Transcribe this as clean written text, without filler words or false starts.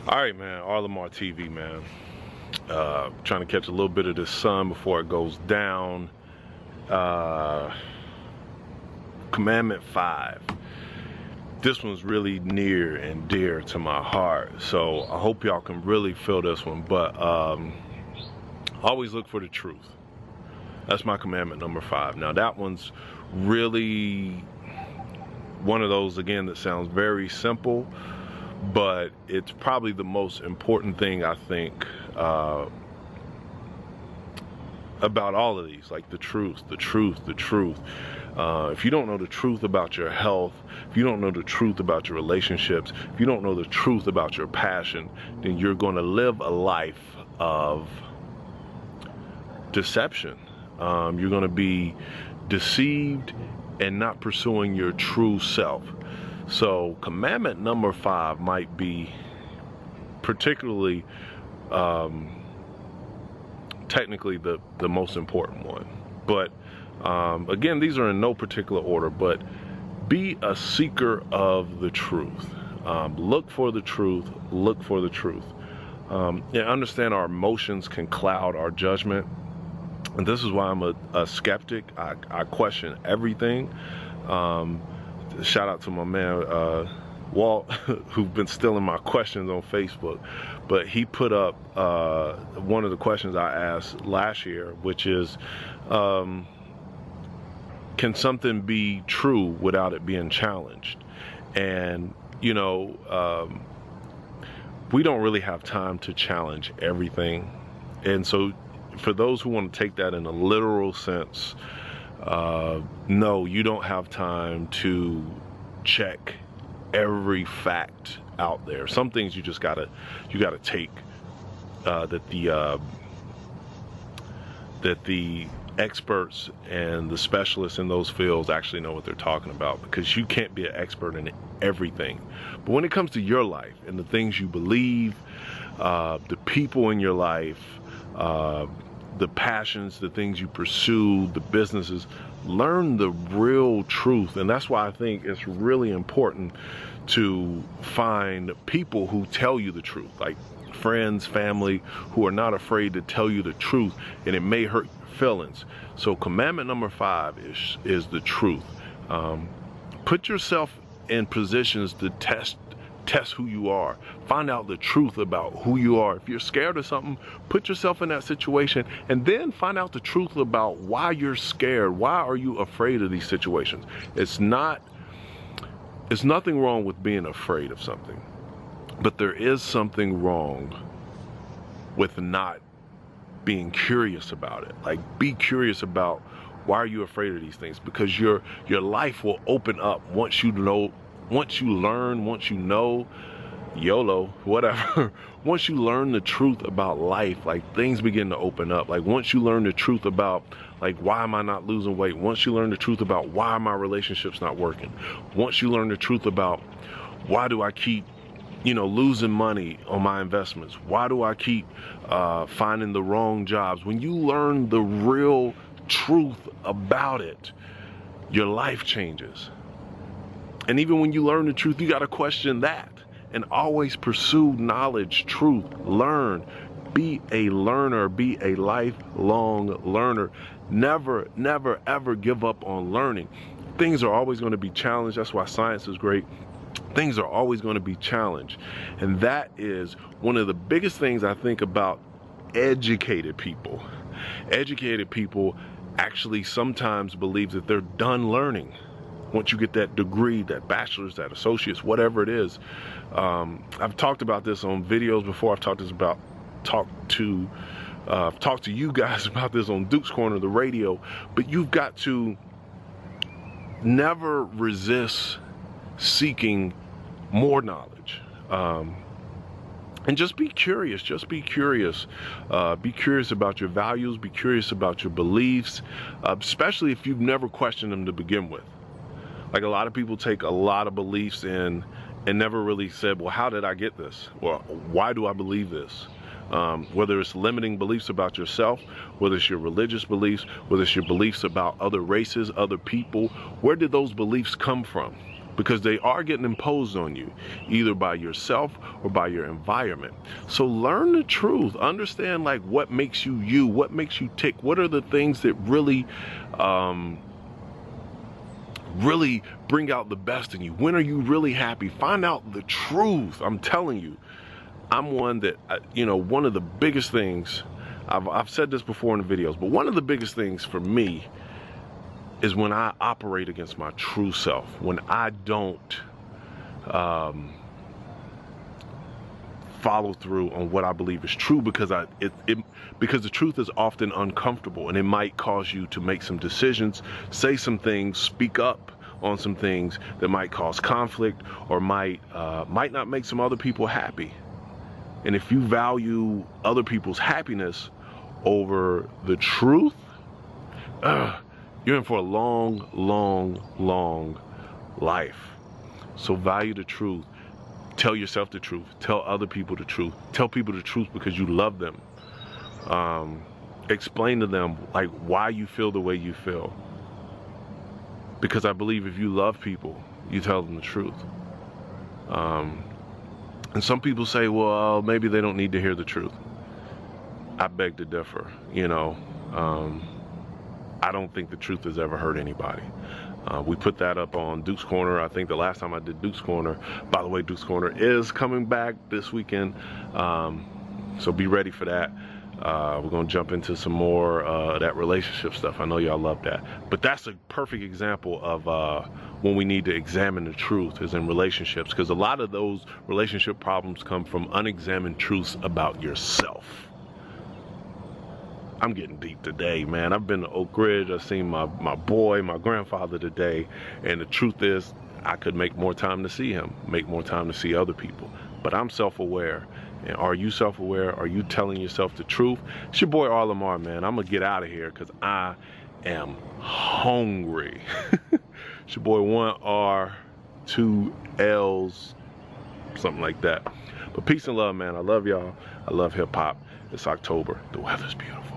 All right, man. Lamar TV, man. Trying to catch a little bit of the sun before it goes down. Commandment 5. This one's really near and dear to my heart, so I hope y'all can really feel this one. But always look for the truth. That's my commandment number 5. Now that one's really one of those, again, that sounds very simple, but it's probably the most important thing, I think, about all of these. Like the truth. If you don't know the truth about your health, if you don't know the truth about your relationships, if you don't know the truth about your passion, then you're going to live a life of deception. You're going to be deceived and not pursuing your true self. So commandment number 5 might be particularly technically the most important one. But again, these are in no particular order, but be a seeker of the truth. Look for the truth. Look for the truth. And understand our emotions can cloud our judgment. And this is why I'm a skeptic. I question everything. Shout out to my man Walt, who's been stealing my questions on Facebook. But he put up one of the questions I asked last year, which is, can something be true without it being challenged? And, you know, we don't really have time to challenge everything. And so for those who want to take that in a literal sense, no, you don't have time to check every fact out there. Some things you just gotta take that the experts and the specialists in those fields actually know what they're talking about, because you can't be an expert in everything. But when it comes to your life and the things you believe, the people in your life, the passions, the things you pursue, the businesses, learn the real truth. And that's why I think it's really important to find people who tell you the truth, like friends, family, who are not afraid to tell you the truth, and it may hurt your feelings. So commandment number 5 is the truth. Put yourself in positions to test who you are. Find out the truth about who you are. If you're scared of something, put yourself in that situation, and then find out the truth about why you're scared. Why are you afraid of these situations? It's nothing wrong with being afraid of something, but there is something wrong with not being curious about it. Like, be curious about why are you afraid of these things, because your life will open up once you know. Once you learn, once you know, YOLO, whatever, once you learn the truth about life, like, things begin to open up. Like, once you learn the truth about, like, why am I not losing weight? Once you learn the truth about why my relationship's not working. Once you learn the truth about why do I keep, losing money on my investments? Why do I keep finding the wrong jobs? When you learn the real truth about it, your life changes. And even when you learn the truth, you got to question that and always pursue knowledge, truth, learn. Be a learner, be a lifelong learner. Never, never, ever give up on learning. Things are always going to be challenged. That's why science is great. Things are always going to be challenged. And that is one of the biggest things I think about educated people. Educated people actually sometimes believe that they're done learning. Once you get that degree, that bachelor's, that associate's, whatever it is. I've talked about this on videos before. I've talked to you guys about this on Duke's Corner, the radio. But you've got to never resist seeking more knowledge. And just be curious. Just be curious. Be curious about your values. Be curious about your beliefs, especially if you've never questioned them to begin with. Like, a lot of people take a lot of beliefs in and never really said, well, how did I get this? Or why do I believe this? Whether it's limiting beliefs about yourself, whether it's your religious beliefs, whether it's your beliefs about other races, other people, where did those beliefs come from? because they are getting imposed on you, either by yourself or by your environment. So learn the truth. Understand like what makes you you, what makes you tick, what are the things that really really bring out the best in you. When are you really happy? Find out the truth. I'm telling you, I'm one that, one of the biggest things, I've said this before in the videos, but one of the biggest things for me is when I operate against my true self, when I don't follow through on what I believe is true, because because the truth is often uncomfortable, and it might cause you to make some decisions, say some things, speak up on some things that might cause conflict, or might not make some other people happy. And if you value other people's happiness over the truth, you're in for a long, long, long life. So value the truth. Tell yourself the truth. Tell other people the truth. Tell people the truth because you love them. Explain to them like why you feel the way you feel. Because I believe if you love people, you tell them the truth. And some people say, well, maybe they don't need to hear the truth. I beg to differ. I don't think the truth has ever hurt anybody. We put that up on Duke's Corner. I think the last time I did Duke's Corner, by the way, Duke's Corner is coming back this weekend. So be ready for that. We're going to jump into some more of that relationship stuff. I know y'all love that. But that's a perfect example of when we need to examine the truth is in relationships, because a lot of those relationship problems come from unexamined truths about yourself. I'm getting deep today, man. I've been to Oak Ridge. I've seen my boy, my grandfather today. And the truth is, I could make more time to see him, make more time to see other people. But I'm self-aware. And are you self-aware? Are you telling yourself the truth? It's your boy Arlamar, man. I'm going to get out of here because I am hungry. It's your boy 1R, 2 L's, something like that. But peace and love, man. I love y'all. I love hip-hop. It's October. The weather's beautiful.